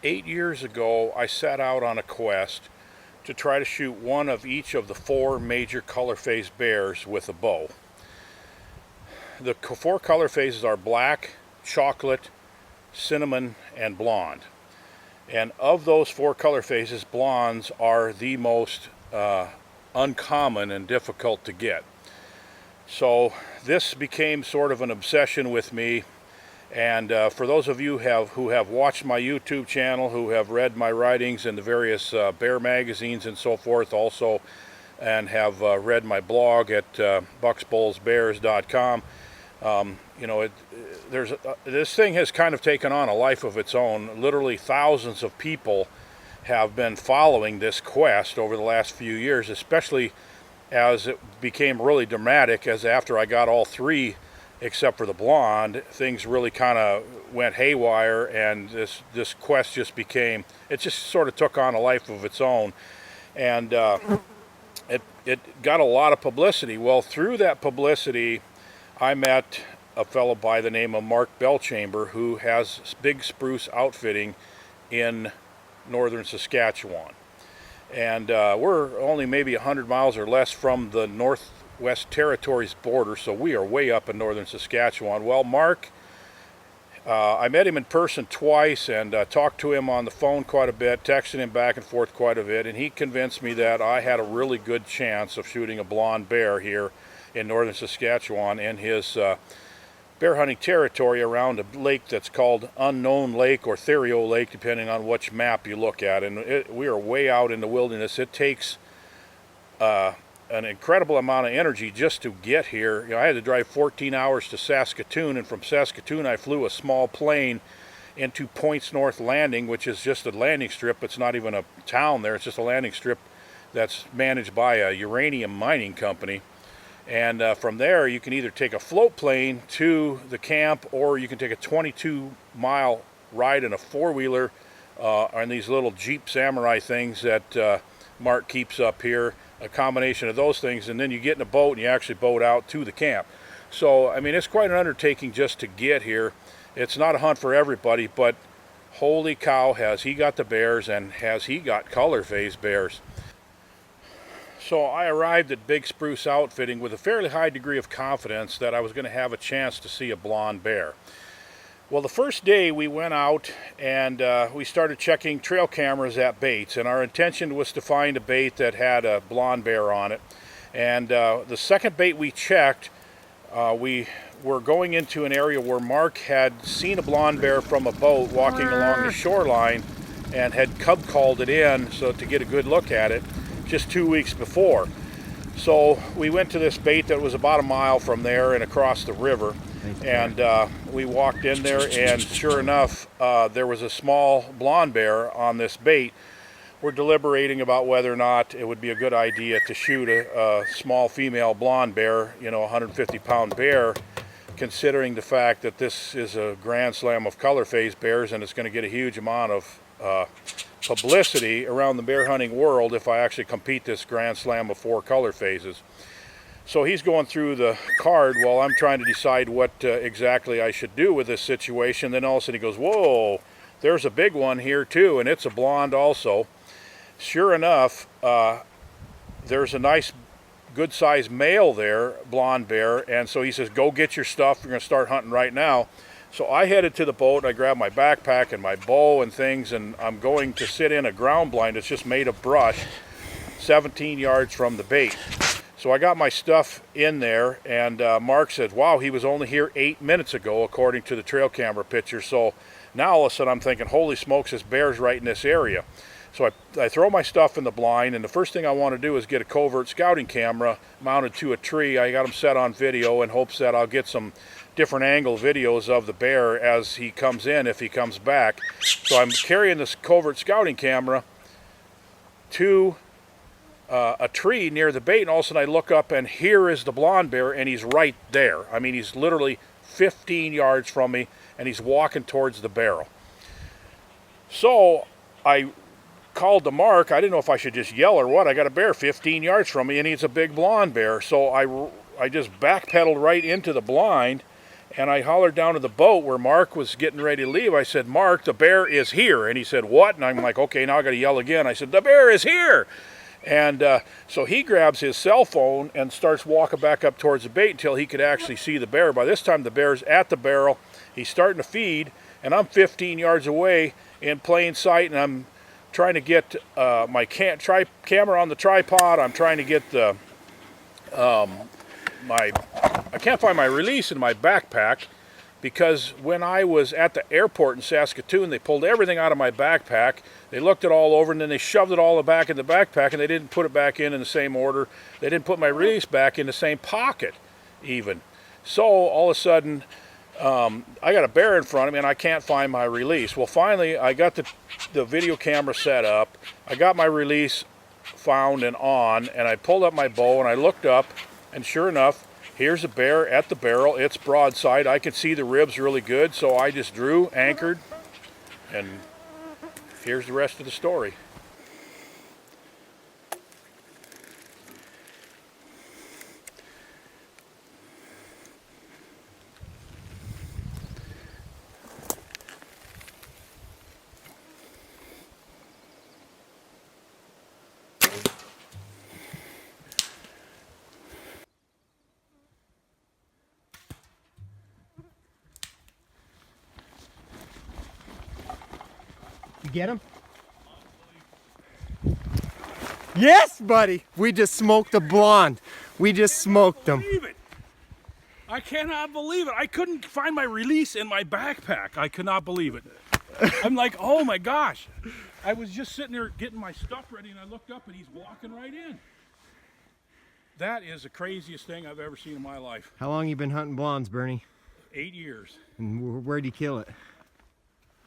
8 years ago, I set out on a quest to try to shoot one of each of the four major color phase bears with a bow. The four color phases are black, chocolate, cinnamon, and blonde. And of those four color phases, blondes are the most uncommon and difficult to get. So this became sort of an obsession with me. And for those of you who have watched my YouTube channel, who have read my writings in the various bear magazines and so forth also, and have read my blog at bucksbullsbears.com, this thing has kind of taken on a life of its own. Literally thousands of people have been following this quest over the last few years, especially as it became really dramatic, as after I got all three except for the blonde, things really kind of went haywire, and this quest just sort of took on a life of its own. And it got a lot of publicity. Well, through that publicity, I met a fellow by the name of Mark Belchamber, who has Big Spruce Outfitting in northern Saskatchewan. And we're only maybe 100 miles or less from the Northwest Territories border, so we are way up in northern Saskatchewan. Well, Mark, I met him in person twice and talked to him on the phone quite a bit, texted him back and forth quite a bit, and he convinced me that I had a really good chance of shooting a blonde bear here in northern Saskatchewan in his bear hunting territory around a lake that's called Unknown Lake or Therio Lake, depending on which map you look at. And we are way out in the wilderness. It takes an incredible amount of energy just to get here. I had to drive 14 hours to Saskatoon, and from Saskatoon I flew a small plane into Points North Landing, which is just a landing strip. It's not even a town there. It's just a landing strip that's managed by a uranium mining company. And from there, you can either take a float plane to the camp, or you can take a 22-mile ride in a four-wheeler on these little Jeep Samurai things that Mark keeps up here, a combination of those things, and then you get in a boat and you actually boat out to the camp. So, I mean, it's quite an undertaking just to get here. It's not a hunt for everybody, but holy cow, has he got the bears, and has he got color phase bears. So I arrived at Big Spruce Outfitting with a fairly high degree of confidence that I was going to have a chance to see a blonde bear. Well, the first day we went out and we started checking trail cameras at baits, and our intention was to find a bait that had a blonde bear on it. And the second bait we checked, we were going into an area where Mark had seen a blonde bear from a boat walking along the shoreline and had cub called it in so to get a good look at it just 2 weeks before. So we went to this bait that was about a mile from there and across the river, and we walked in there, and sure enough, there was a small blonde bear on this bait. We're deliberating about whether or not it would be a good idea to shoot a small female blonde bear, a 150-pound bear, considering the fact that this is a grand slam of color phase bears, and it's going to get a huge amount of publicity around the bear hunting world if I actually compete this grand slam of four color phases. So he's going through the card while I'm trying to decide what exactly I should do with this situation. Then all of a sudden he goes, whoa, there's a big one here too, and it's a blonde also. Sure enough, there's a nice good sized male there, blonde bear, and so he says, go get your stuff, you're going to start hunting right now. So I headed to the boat, and I grabbed my backpack and my bow and things, and I'm going to sit in a ground blind that's just made of brush 17 yards from the bait. So I got my stuff in there, and Mark said, wow, he was only here 8 minutes ago, according to the trail camera picture. So now all of a sudden I'm thinking, holy smokes, this bear's right in this area. So I throw my stuff in the blind, and the first thing I want to do is get a covert scouting camera mounted to a tree. I got them set on video in hopes that I'll get some different angle videos of the bear as he comes in, if he comes back. So I'm carrying this covert scouting camera to a tree near the bait, and all of a sudden I look up, and here is the blonde bear, and he's right there. I mean, he's literally 15 yards from me, and he's walking towards the barrel. So I called to Mark. I didn't know if I should just yell or what. I got a bear 15 yards from me, and he's a big blonde bear. So I just backpedaled right into the blind And I hollered down to the boat where Mark was getting ready to leave. I said, Mark, the bear is here. And he said, what? And I'm like, okay, now I got to yell again. I said, the bear is here. And so he grabs his cell phone and starts walking back up towards the bait until he could actually see the bear. By this time, the bear's at the barrel. He's starting to feed, and I'm 15 yards away in plain sight, and I'm trying to get my camera on the tripod. I'm trying to get the I can't find my release in my backpack, because when I was at the airport in Saskatoon, they pulled everything out of my backpack. They looked it all over, and then they shoved it all back in the backpack, and they didn't put it back in the same order. They didn't put my release back in the same pocket even. So all of a sudden, I got a bear in front of me, and I can't find my release. Well, finally, I got the video camera set up. I got my release found and on, and I pulled up my bow, and I looked up, and sure enough, here's a bear at the barrel. It's broadside. I can see the ribs really good, so I just drew, anchored, and here's the rest of the story. You get him? Yes, buddy. We just smoked a blonde. We just smoked him. I cannot believe it. I couldn't find my release in my backpack. I could not believe it. I'm like, oh my gosh. I was just sitting there getting my stuff ready, and I looked up, and he's walking right in. That is the craziest thing I've ever seen in my life. How long you been hunting blondes, Bernie? 8 years. And where'd you kill it?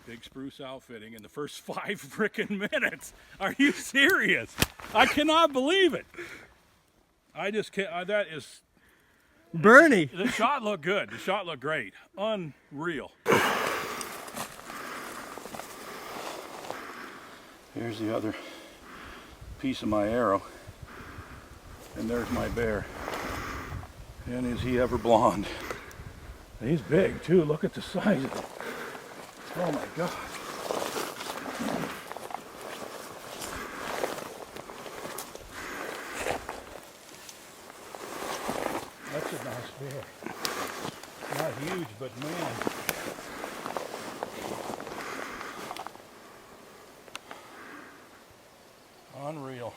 Big Spruce Outfitting in the first 5 frickin' minutes. Are you serious? I cannot believe it. I just can't. That is. Bernie! The shot looked good. The shot looked great. Unreal. Here's the other piece of my arrow. And there's my bear. And is he ever blonde? He's big too. Look at the size of him. Oh my God. That's a nice bear. Not huge, but man. Unreal.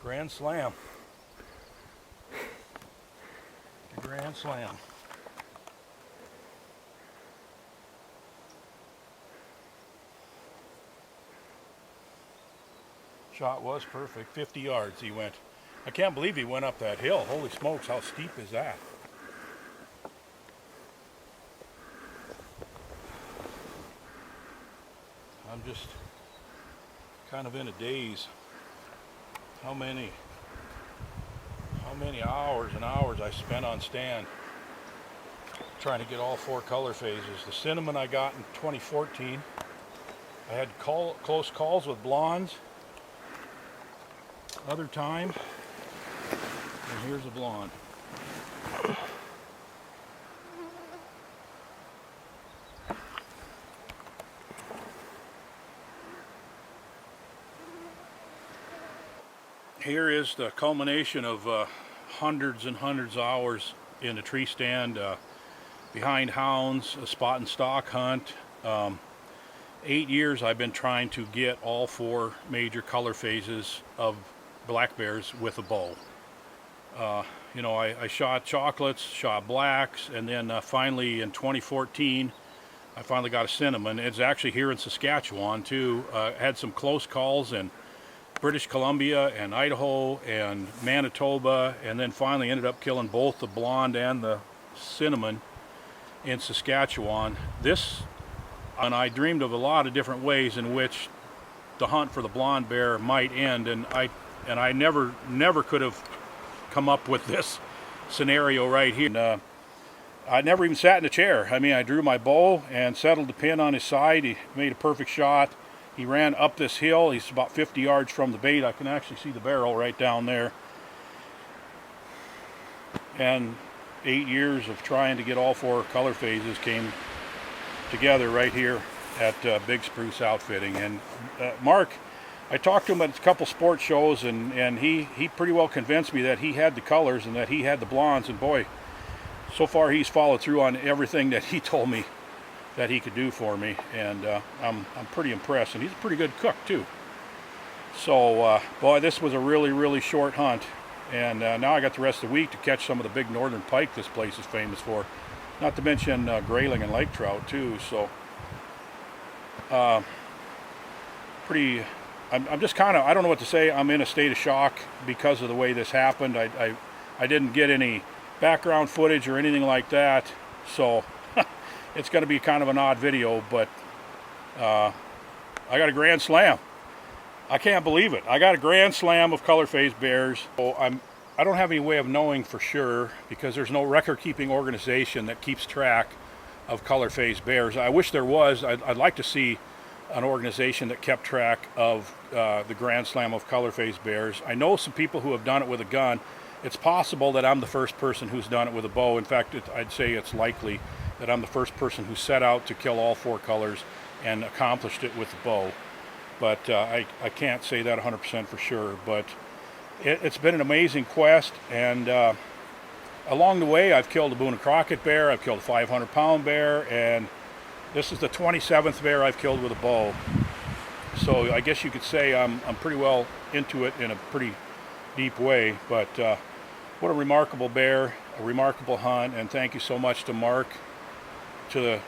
Grand Slam. Grand Slam. Shot was perfect. 50 yards he went. I can't believe he went up that hill. Holy smokes, how steep is that? I'm just kind of in a daze. How many hours and hours I spent on stand trying to get all 4 color phases. The cinnamon I got in 2014. I had close calls with blondes. Other time, and here's a blonde. Here is the culmination of hundreds and hundreds of hours in a tree stand, behind hounds, a spot and stalk hunt. 8 years I've been trying to get all 4 major color phases of black bears with a bow. You know, I shot chocolates, shot blacks, and then finally in 2014 I finally got a cinnamon. It's actually here in Saskatchewan too. Had some close calls in British Columbia and Idaho and Manitoba, and then finally ended up killing both the blonde and the cinnamon in Saskatchewan. And I dreamed of a lot of different ways in which the hunt for the blonde bear might end, and I never could have come up with this scenario right here. And, I never even sat in a chair. I mean, I drew my bow and settled the pin on his side. He made a perfect shot. He ran up this hill. He's about 50 yards from the bait. I can actually see the barrel right down there. and 8 years of trying to get all 4 color phases came together right here at Big Spruce Outfitting. And Mark, I talked to him at a couple sports shows, and he pretty well convinced me that he had the colors and that he had the blondes, and boy, so far he's followed through on everything that he told me that he could do for me, and I'm pretty impressed. And he's a pretty good cook too. So boy, this was a really short hunt, and now I got the rest of the week to catch some of the big northern pike this place is famous for, not to mention grayling and lake trout too. So I'm just kind of, I don't know what to say. I'm in a state of shock because of the way this happened. I didn't get any background footage or anything like that, so it's going to be kind of an odd video, but I got a grand slam. I can't believe it. I got a grand slam of color phase bears. So I don't have any way of knowing for sure because there's no record-keeping organization that keeps track of color phase bears. I wish there was. I'd like to see an organization that kept track of the grand slam of color phase bears. I know some people who have done it with a gun. It's possible that I'm the first person who's done it with a bow. In fact, I'd say it's likely that I'm the first person who set out to kill all 4 colors and accomplished it with the bow. But I can't say that 100% for sure. But it's been an amazing quest, and along the way I've killed a Boone and Crockett bear, I've killed a 500-pound bear, and this is the 27th bear I've killed with a bow. So I guess you could say I'm pretty well into it in a pretty deep way. But what a remarkable bear, a remarkable hunt, and thank you so much to Mark, to the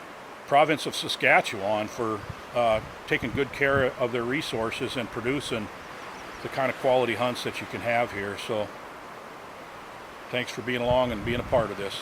province of Saskatchewan for taking good care of their resources and producing the kind of quality hunts that you can have here. So thanks for being along and being a part of this.